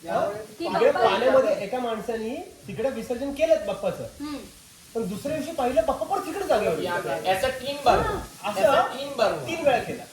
तिकडे पाण्यामध्ये एका माणसाने तिकडे विसर्जन केलं बाप्पाचं, पण दुसऱ्या दिवशी पाहिलं बाप्पा पण तिकडे जागेवर ऐसा 3 बार केला.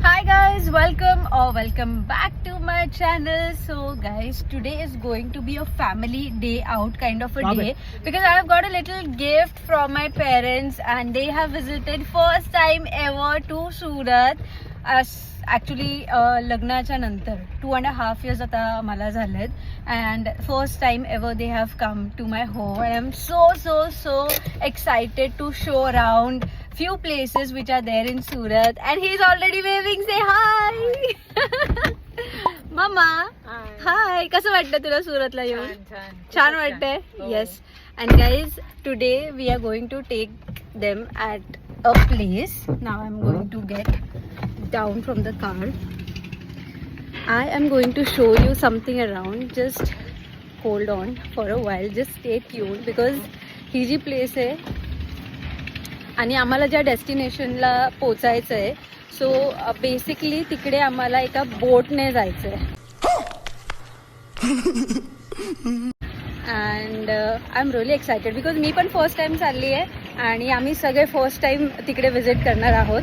Hi guys, welcome back to my channel. So guys, today is going to be a family day out kind of a day because I have got a little gift from my parents and they have visited first time ever to Surat. Actually लग्नाच्या नंतर 2.5 years आता मला झालेत and first time ever they have come to my home and I'm so excited to show around few places which are there in Surat and he's already waving. Say hi. Mama. Hi. कसं वाटतं तुला सुरतला येऊन? छान वाटतंय? Yes. And guys, today we are going to take them at a place. Now I'm going to get down from the car. I am going to show you something around. Just hold on for a while. Just stay tuned because ही जी place आहे आणि आम्हाला ज्या डेस्टिनेशनला पोचायचं आहे so basically तिकडे आम्हाला एका बोटने जायचं आहे and I am really excited because मी पण फर्स्ट टाइम चालली आहे आणि आम्ही सगळे फर्स्ट टाइम तिकडे विजिट करणार आहोत.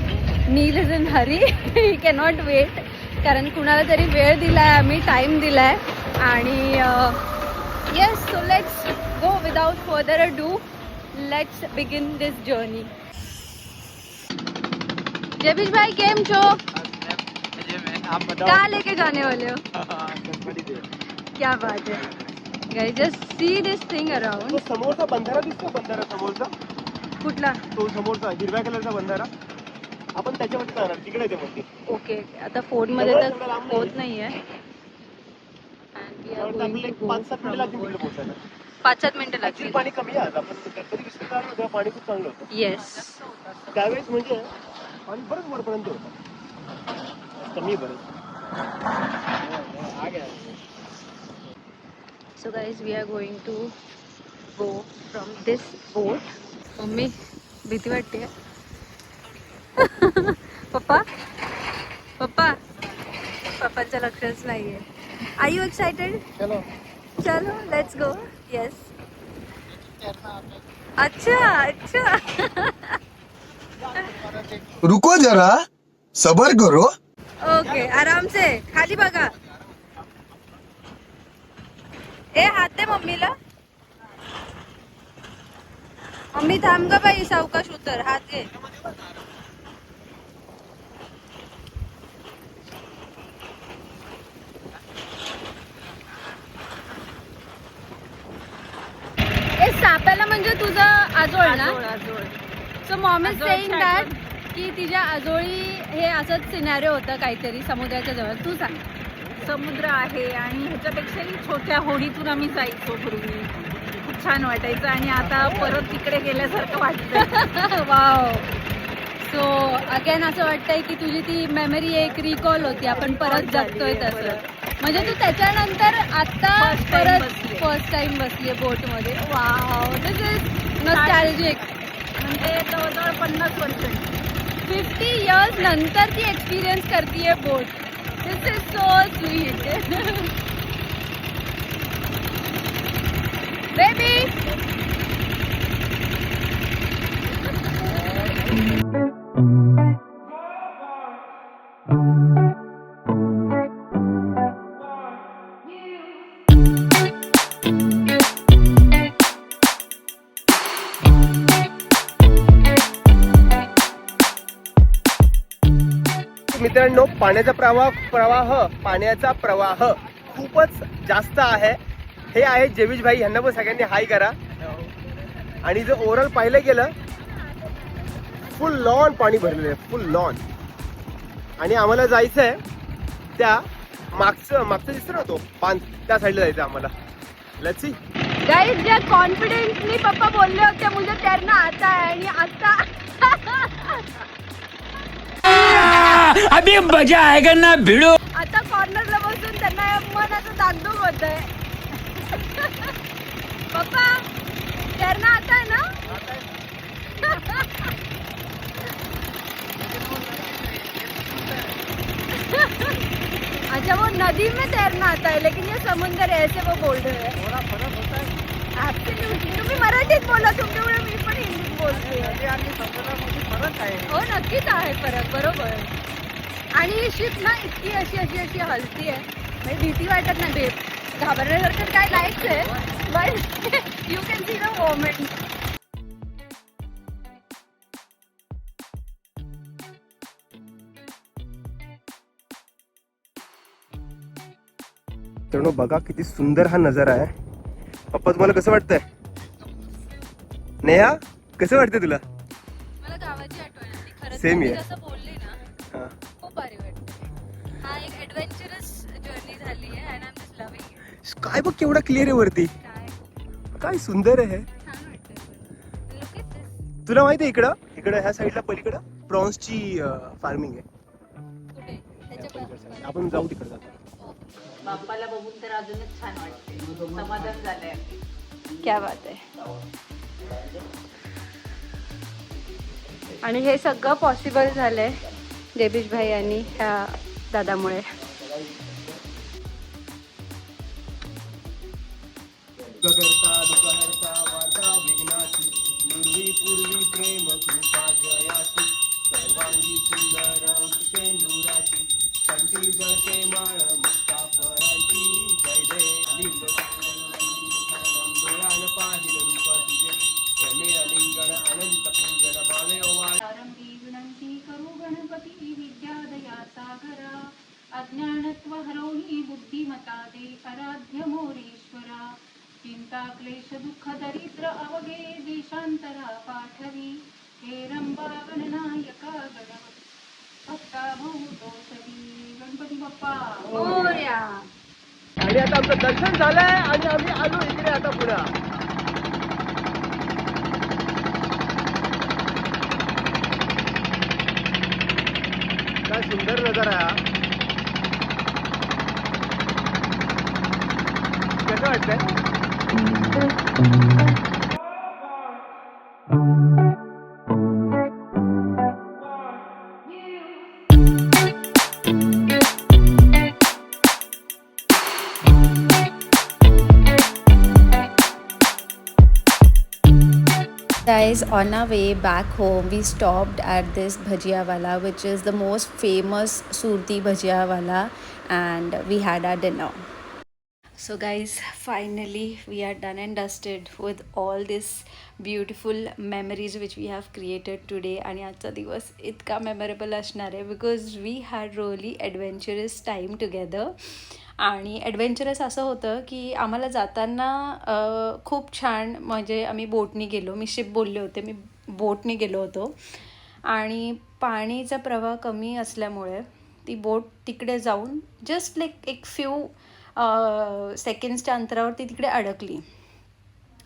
Neel is in hurry, he cannot wait कारण कुणाला तरी वेळ दिलाय, आम्ही टाइम दिलाय आणि yes so let's go without further ado. Let's begin this journey. जेबीश भाई केम छो? कहाँ लेके जाने वाले हो? क्या बात है guys, just see this thing around. तो समोरचा बंधारा दिसतो, बंधारा समोरचा कुठला? तो समोरचा हिरव्या कलरचा बंधारा, आपण त्याच्यावरती जाणार तिकडे ते म्हणते. ओके, आता फोन मध्ये तर होत नाहीये. 5-7 मिनिटं लागतील तिकडे पोहोचायला. 5-7 मिनिटं लागतील. पाणी कमी आहे. आपण गणपती विसर्जन आलो तेव्हा पाणी खूप चांगलं होतं. येस, त्यावेळेस म्हणजे पाणी बरंच वरपर्यंत होतं, कमी बरंच. so guys we are going to go from this boat. Mummy भीती वाटते. पप्पा पप्पाचं लक्षच नाहीये. Are you excited? चलो लेट्स गो. येस. अच्छा रुको जरा सबर करो. ओके, आराम से खाली बघा. ए हात दे मम्मीला. मम्मी थांब ग बाई, सावकाश उतर, हात घे. ए सापाला म्हणजे तुझा आजोळ ना? So mom is saying that की तिच्या आजोळी हे असंच सिनॅरिओ होतं काहीतरी समुद्राच्या जवळ. तू सांग. समुद्र आहे आणि ह्याच्यापेक्षाही छोट्या होडीतून आम्ही जायचो पूर्वी. खूप छान वाटायचं आणि आता परत तिकडे गेल्यासारखं वाटतं. वाव. सो अगेन असं वाटतंय की तुझी ती मेमरी एक रिकॉल होती, आपण परत जगतोय तसं. म्हणजे तू त्याच्यानंतर आता परत फर्स्ट टाइम बसलीये बोटमध्ये. Wow, this is nostalgic. म्हणजे जवळजवळ 50 वर्ष 50 years नंतर ती एक्सपिरियन्स करतीये बोट. दिस इज सो स्वीट. बेबी मित्रांनो, पाण्याचा पाण्याचा प्रवाह खूपच जास्त आहे. हे आहे जेवीश भाई, ह्यांना पण सगळ्यांनी हाय करा. आणि जर ओव्हरऑल पाहिलं गेलं फुल लॉन पाणी भरलेलं आहे, फुल लॉन. आणि आम्हाला जायचं आहे त्या मागचं दिसतं ना तो बांध, त्या साईडला जायचं आम्हाला. Let's see. गाइस, ज्या कॉन्फिडेंसली पप्पा बोलले होते मुझे तैरना आता है आणि आता अभी मजा आएगा ना भिड़ो. आता कॉर्नरला बसून त्यांना मनाचं दागदुग होत आहे. पप्पा तैरना आता है ना? अच्छा वो नदी में तैरना आता है लेकिन ये समुंदर है ऐसे वो बोल रहे हैं. थोडा फरक होत आहे. Absolutely. तुम्ही मराठीत बोला तुमच्यामुळे मी पण हिंदीत बोलते. नदी आणि समुद्रामध्ये फरक आहे. हो नक्कीच आहे फरक बरोबर. आणि ही शिप ना इतकी अशी अशी अशी हलती आहे म्हणजे भीती वाटत नाही बेब घाबरण्यासारखं काय नाहीच आहे but you can see the moment. मित्रांनो बघा किती सुंदर हा नजारा आहे. पप्पा तुम्हाला कसं वाटतंय? नेहा कसं वाटतंय तुला? मला गावाची आठवण आली खरंच. Same तुम्ही here. जसं बोलले ना हा. खूप भारी वाटतं. हा एक ॲडव्हेंचरस जर्नी झाली आहे and I am just loving it. काय बघ केवढा क्लिअर आहे वरती. काय काय सुंदर आहे. छान वाटतं. Look at this. तुला माहिती आहे इकडं ह्या साईडला पलीकडं प्रॉन्सची फार्मिंग आहे. कुठे त्याच्या आपण जाऊ तिकडे जातो. बाप्पाला बघून तर अजूनच छान वाटते. समाधान झालंय. क्या बात आहे. आणि हे सगळं पॉसिबल झालंय देवीश भाई आणि ह्या दादामुळे. गगरता दुपहरता वार्ता विघ्नाची पूर्वी पूर्वी प्रेम कृपा जयाची सर्वांगी सुंदर उपेंदुराची कंठी जळते माळ मुक्ता फळांची जय जय लिंग डोळ्यान पाहिलं रूप तुझे रमे लिंगण अनंत पूजन भावे ओवाळ. प्रारंभी विनंती करू गणपती विद्यादया सागरा अज्ञानत्व हरोही बुद्धिमता दे आराध्य मोरेश्वरा चिंता क्लेश दुःख दरिद्र अवघे देशांतरा पाठवी हे रंबा गणनायका गणपती भक्ता भूतोषवी गणपती बाप्पा मोरया. आणि आता आमचं दर्शन झालंय आणि आम्ही आलो इकडे आता पुन्हा. काय सुंदर नजारा आहे हा. कसं वाटतंय? Guys, on our way back home, we stopped at this bhajia wala, which is the most famous Surti bhajia wala, and we had our dinner. So guys, finally we are done and dusted with all this beautiful memories which we have created today. आणि आजचा दिवस इतका memorable असणार आहे because we had really adventurous time together. आणि adventurous असं होतं की आम्हाला जाताना खूप छान म्हणजे आम्ही बोटनी गेलो. मी शिप बोलले होते, मी बोटनी गेलो होतो आणि पाणीचा प्रवाह कमी असल्यामुळे ती बोट तिकडे जाऊन जस्ट लाईक एक फ्यू सेकंड्सच्या अंतरावरती तिकडे अडकली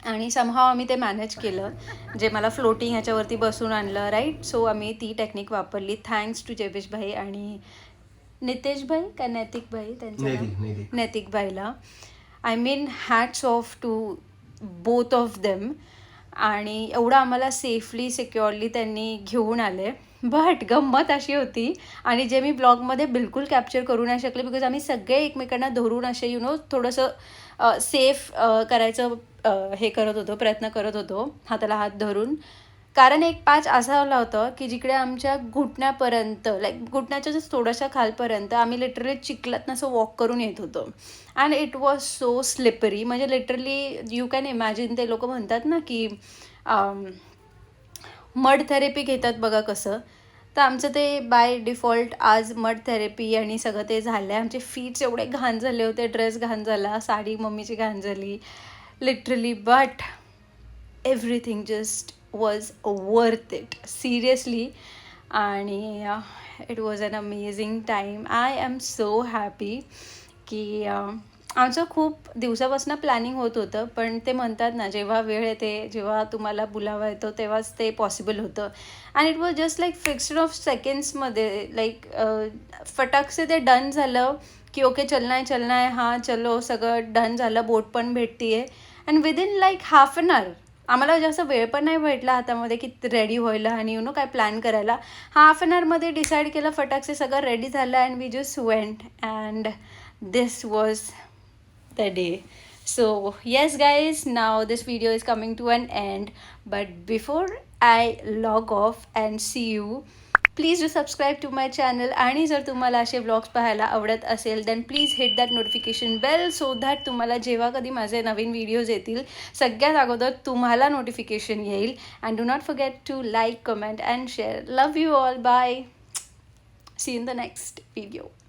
आणि समहाव आम्ही ते मॅनेज केलं, जे मला फ्लोटिंग ह्याच्यावरती बसून आणलं राईट. सो आम्ही ती टेक्निक वापरली थँक्स टू जयेश भाई आणि नितेश भाई का नैतिक भाई त्यांचं नैतिक भाईला. I mean hats off to both of them. आणि एवढं आम्हाला सेफली सिक्युअरली त्यांनी घेऊन आले. बट गंमत अशी होती आणि जे मी ब्लॉगमध्ये बिलकुल कॅप्चर करू नाही शकले बिकॉज आम्ही सगळे एकमेकांना धरून असे थोडंसं सेफ करायचं हे करत होतो, प्रयत्न करत होतो हाताला हात धरून. कारण एक पॅच असा आला होता की जिकडे आमच्या घुटण्यापर्यंत लाईक घुटण्याच्या जस्ट थोड्याशा खालपर्यंत आम्ही लिटरली चिखलातनं असं वॉक करून येत होतो. And it was so slippery. म्हणजे लिटरली यू कॅन इमॅजिन ते लोक म्हणतात ना की मड थेरपी घेतात बघा कसं. तर आमचं ते बाय डिफॉल्ट आज मड थेरपी आणि सगळं ते झालं आहे. आमचे फीट्स एवढे घाण झाले होते, ड्रेस घाण झाला, साडी मम्मीची घाण झाली literally. But everything just was worth it seriously. आणि it was an amazing time. I am so happy की आमचं खूप दिवसापासून प्लॅनिंग होत होतं, पण ते म्हणतात ना जेव्हा वेळ येते, जेव्हा तुम्हाला बुलावा येतो तेव्हाच ते पॉसिबल होतं. And it was just like fixed of सेकंड्समध्ये लाईक फटाकसे ते डन झालं की ओके चलना आहे हां चलो सगळं डन झालं, बोट पण भेटते आहे. And within like half an hour आम्हाला जास्त वेळ पण नाही भेटला हातामध्ये की रेडी व्हायला आणि काय प्लॅन करायला. हाफ ॲन आवरमध्ये डिसाईड केलं, फटाकसे सगळं रेडी झालं and we just went and this was the day. So yes guys, now this video is coming to an end, but before I log off and see you, please do subscribe to my channel. आणि जर तुम्हाला असे vlogs पाहायला आवडत असेल then please hit that notification bell so that तुम्हाला जेव्हा कधी माझे नवीन व्हिडिओज येतील सगळ्यात अगोदर तुम्हाला नोटिफिकेशन येईल. and do not forget to like, comment and share. Love you all. Bye. See you in the next video.